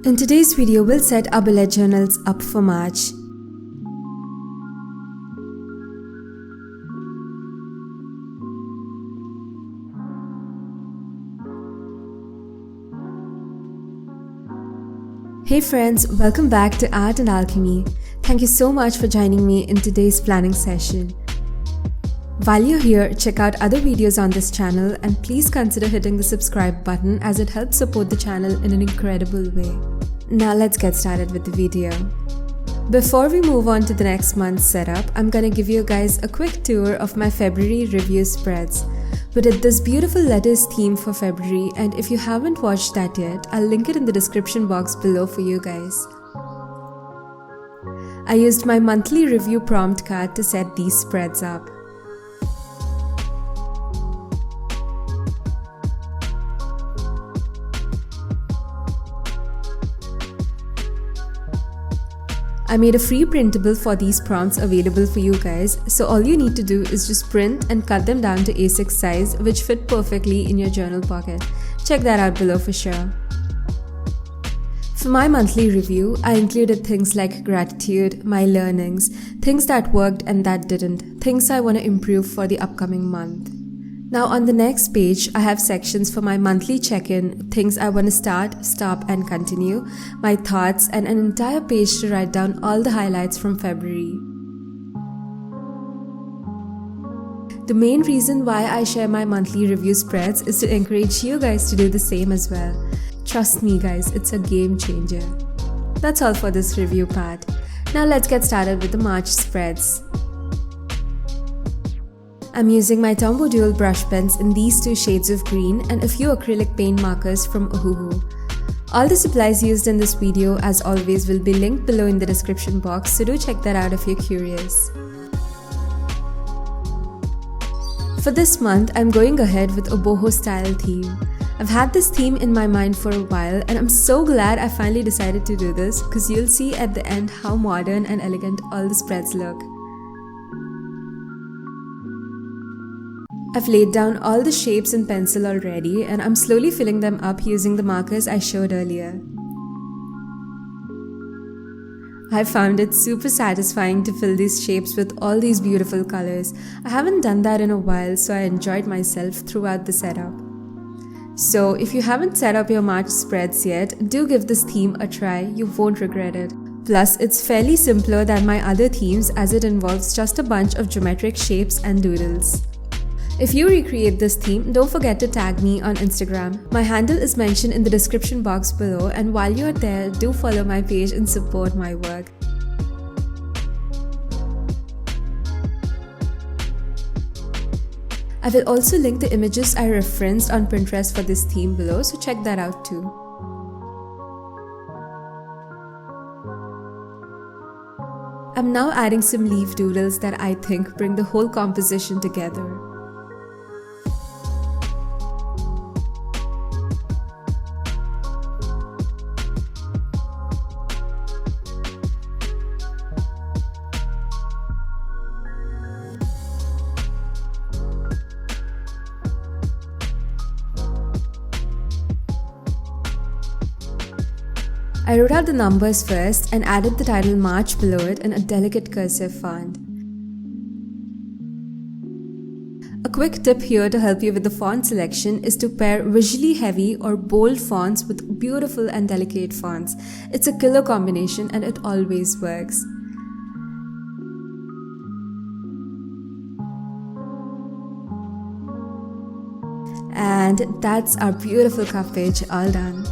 In today's video, we'll set our bullet journals up for March. Hey friends, welcome back to Art and Alchemy. Thank you so much for joining me in today's planning session. While you're here, check out other videos on this channel and please consider hitting the subscribe button as it helps support the channel in an incredible way. Now let's get started with the video. Before we move on to the next month's setup, I'm gonna give you guys a quick tour of my February review spreads. We did this beautiful letters theme for February, and if you haven't watched that yet, I'll link it in the description box below for you guys. I used my monthly review prompt card to set these spreads up. I made a free printable for these prompts available for you guys, so all you need to do is just print and cut them down to A6 size, which fit perfectly in your journal pocket. Check that out below for sure. For my monthly review, I included things like gratitude, my learnings, things that worked and that didn't, things I want to improve for the upcoming month. Now on the next page, I have sections for my monthly check-in, things I want to start, stop and continue, my thoughts, and an entire page to write down all the highlights from February. The main reason why I share my monthly review spreads is to encourage you guys to do the same as well. Trust me guys, it's a game changer. That's all for this review part. Now let's get started with the March spreads. I'm using my Tombow dual brush pens in these two shades of green and a few acrylic paint markers from Ohuhu. All the supplies used in this video, as always, will be linked below in the description box, so do check that out if you're curious. For this month, I'm going ahead with a boho style theme. I've had this theme in my mind for a while and I'm so glad I finally decided to do this because you'll see at the end how modern and elegant all the spreads look. I've laid down all the shapes in pencil already and I'm slowly filling them up using the markers I showed earlier. I found it super satisfying to fill these shapes with all these beautiful colors. I haven't done that in a while, so I enjoyed myself throughout the setup. So if you haven't set up your March spreads yet, do give this theme a try, you won't regret it. Plus, it's fairly simpler than my other themes as it involves just a bunch of geometric shapes and doodles. If you recreate this theme, don't forget to tag me on Instagram. My handle is mentioned in the description box below, and while you're there, do follow my page and support my work. I will also link the images I referenced on Pinterest for this theme below, so check that out too. I'm now adding some leaf doodles that I think bring the whole composition together. I wrote out the numbers first and added the title March below it in a delicate cursive font. A quick tip here to help you with the font selection is to pair visually heavy or bold fonts with beautiful and delicate fonts. It's a killer combination and it always works. And that's our beautiful cover page all done.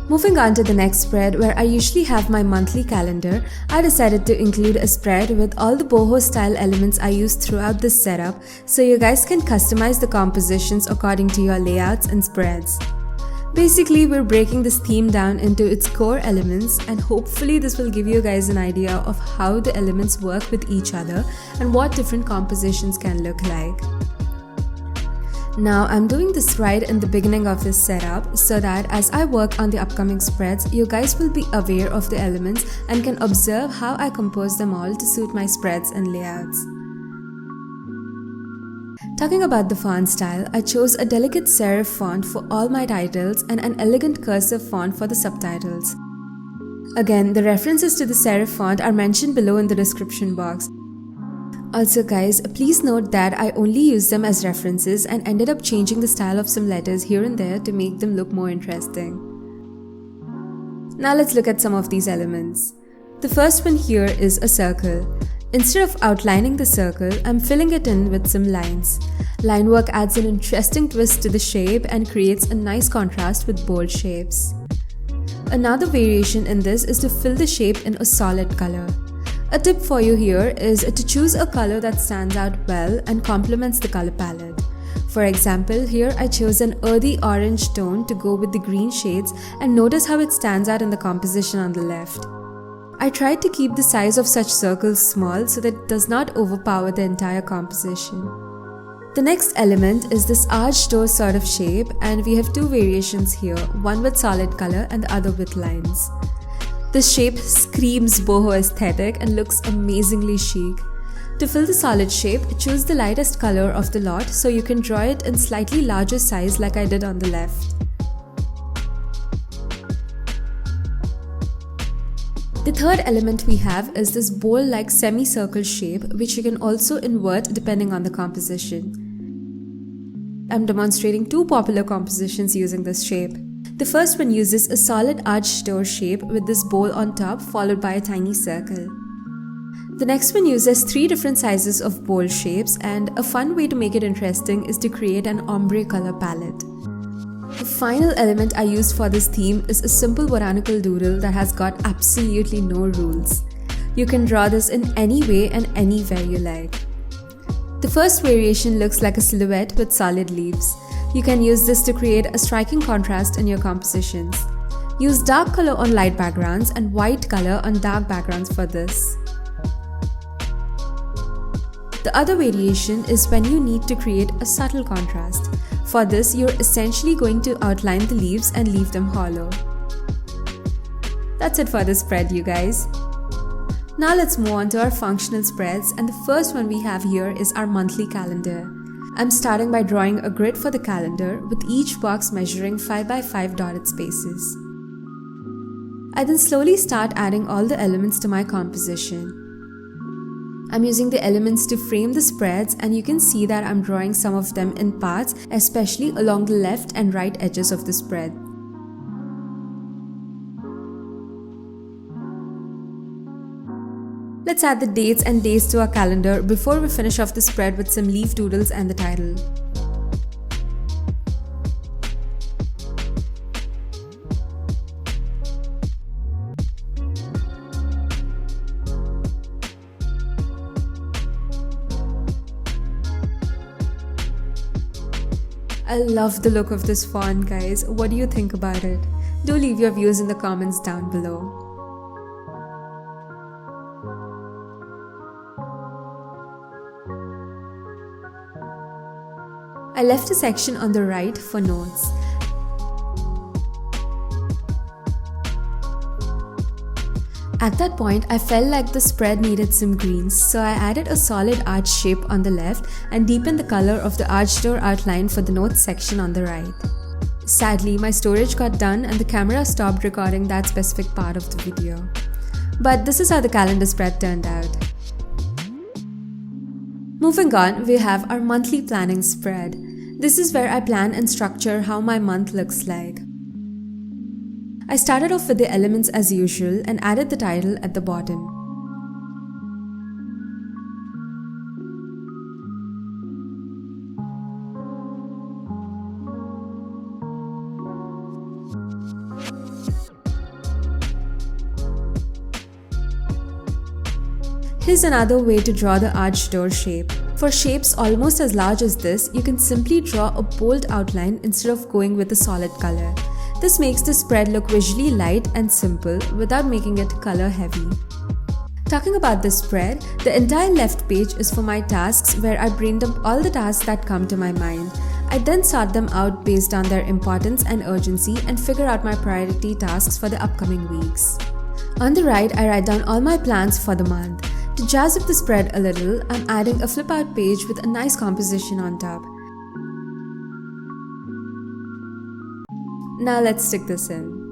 Moving on to the next spread, where I usually have my monthly calendar, I decided to include a spread with all the boho style elements I used throughout this setup, so you guys can customize the compositions according to your layouts and spreads. Basically, we're breaking this theme down into its core elements, and hopefully this will give you guys an idea of how the elements work with each other and what different compositions can look like. Now I'm doing this right in the beginning of this setup so that as I work on the upcoming spreads, you guys will be aware of the elements and can observe how I compose them all to suit my spreads and layouts. Talking about the font style, I chose a delicate serif font for all my titles and an elegant cursive font for the subtitles. Again, the references to the serif font are mentioned below in the description box. Also guys, please note that I only used them as references and ended up changing the style of some letters here and there to make them look more interesting. Now let's look at some of these elements. The first one here is a circle. Instead of outlining the circle, I'm filling it in with some lines. Line work adds an interesting twist to the shape and creates a nice contrast with bold shapes. Another variation in this is to fill the shape in a solid color. A tip for you here is to choose a color that stands out well and complements the color palette. For example, here I chose an earthy orange tone to go with the green shades, and notice how it stands out in the composition on the left. I tried to keep the size of such circles small so that it does not overpower the entire composition. The next element is this arched door sort of shape, and we have two variations here, one with solid color and the other with lines. This shape screams boho aesthetic and looks amazingly chic. To fill the solid shape, choose the lightest color of the lot so you can draw it in slightly larger size like I did on the left. The third element we have is this bowl-like semicircle shape, which you can also invert depending on the composition. I'm demonstrating two popular compositions using this shape. The first one uses a solid arched door shape with this bowl on top followed by a tiny circle. The next one uses 3 different sizes of bowl shapes, and a fun way to make it interesting is to create an ombre color palette. The final element I used for this theme is a simple botanical doodle that has got absolutely no rules. You can draw this in any way and anywhere you like. The first variation looks like a silhouette with solid leaves. You can use this to create a striking contrast in your compositions. Use dark color on light backgrounds and white color on dark backgrounds for this. The other variation is when you need to create a subtle contrast. For this, you're essentially going to outline the leaves and leave them hollow. That's it for this spread, you guys. Now let's move on to our functional spreads, and the first one we have here is our monthly calendar. I'm starting by drawing a grid for the calendar with each box measuring 5 by 5 dotted spaces. I then slowly start adding all the elements to my composition. I'm using the elements to frame the spreads, and you can see that I'm drawing some of them in parts, especially along the left and right edges of the spread. Let's add the dates and days to our calendar before we finish off the spread with some leaf doodles and the title. I love the look of this font, guys. What do you think about it? Do leave your views in the comments down below. I left a section on the right for notes. At that point, I felt like the spread needed some greens, so I added a solid arch shape on the left and deepened the color of the arched door outline for the notes section on the right. Sadly, my storage got done and the camera stopped recording that specific part of the video. But this is how the calendar spread turned out. Moving on, we have our monthly planning spread. This is where I plan and structure how my month looks like. I started off with the elements as usual and added the title at the bottom. Here's another way to draw the arched door shape. For shapes almost as large as this, you can simply draw a bold outline instead of going with a solid color. This makes the spread look visually light and simple without making it color heavy. Talking about this spread, the entire left page is for my tasks where I braindump all the tasks that come to my mind. I then sort them out based on their importance and urgency and figure out my priority tasks for the upcoming weeks. On the right, I write down all my plans for the month. To jazz up the spread a little, I'm adding a flip out page with a nice composition on top. Now let's stick this in.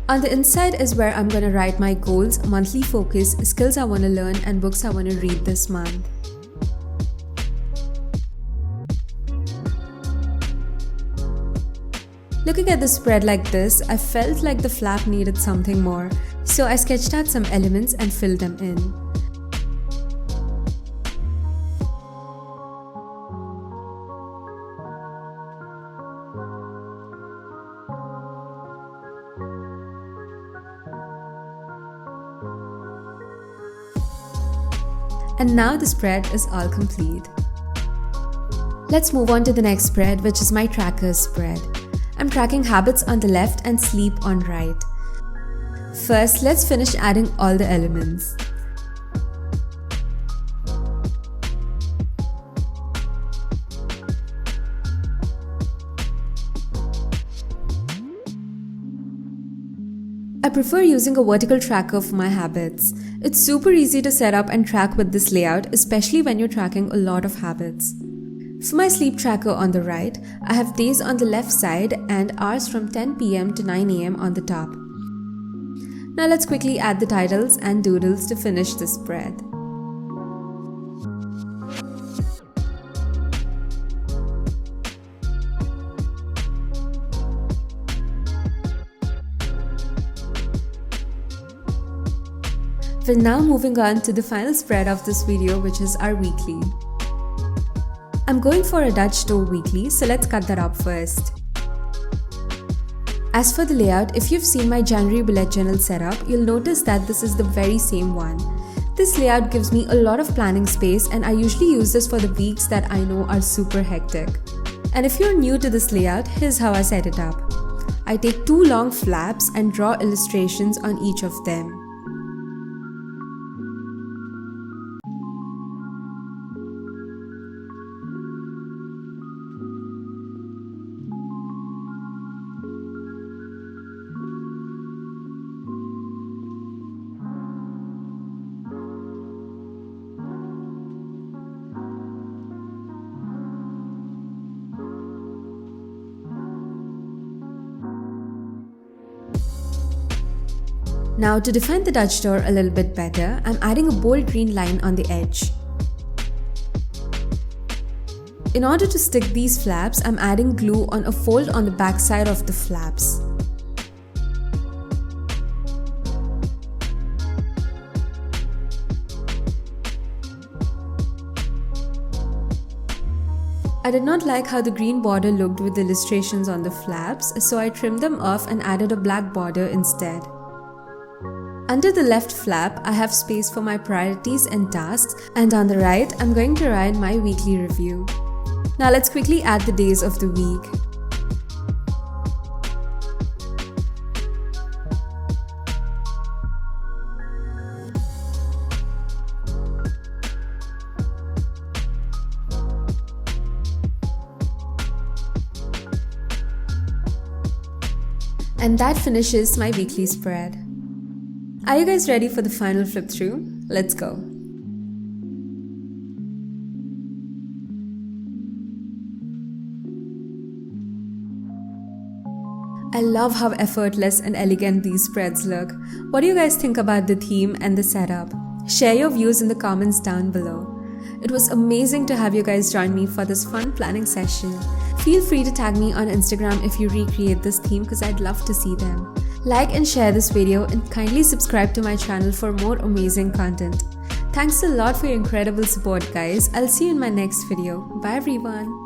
On the inside is where I'm gonna write my goals, monthly focus, skills I wanna learn, and books I wanna read this month. Looking at the spread like this, I felt like the flap needed something more, so I sketched out some elements and filled them in. And now the spread is all complete. Let's move on to the next spread, which is my trackers spread. I'm tracking habits on the left and sleep on right. First, let's finish adding all the elements. I prefer using a vertical tracker for my habits. It's super easy to set up and track with this layout, especially when you're tracking a lot of habits. For my sleep tracker on the right, I have days on the left side and hours from 10 PM to 9 AM on the top. Now let's quickly add the titles and doodles to finish the spread. We're now moving on to the final spread of this video, which is our weekly. I'm going for a Dutch toe weekly, so let's cut that up first. As for the layout, if you've seen my January bullet journal setup, you'll notice that this is the very same one. This layout gives me a lot of planning space, and I usually use this for the weeks that I know are super hectic. And if you're new to this layout, here's how I set it up. I take 2 long flaps and draw illustrations on each of them. Now to define the Dutch door a little bit better, I'm adding a bold green line on the edge. In order to stick these flaps, I'm adding glue on a fold on the back side of the flaps. I did not like how the green border looked with the illustrations on the flaps, so I trimmed them off and added a black border instead. Under the left flap, I have space for my priorities and tasks, and on the right, I'm going to write my weekly review. Now let's quickly add the days of the week. And that finishes my weekly spread. Are you guys ready for the final flip through? Let's go. I love how effortless and elegant these spreads look. What do you guys think about the theme and the setup? Share your views in the comments down below. It was amazing to have you guys join me for this fun planning session. Feel free to tag me on Instagram if you recreate this theme because I'd love to see them. Like and share this video and kindly subscribe to my channel for more amazing content. Thanks a lot for your incredible support, guys. I'll see you in my next video. Bye everyone.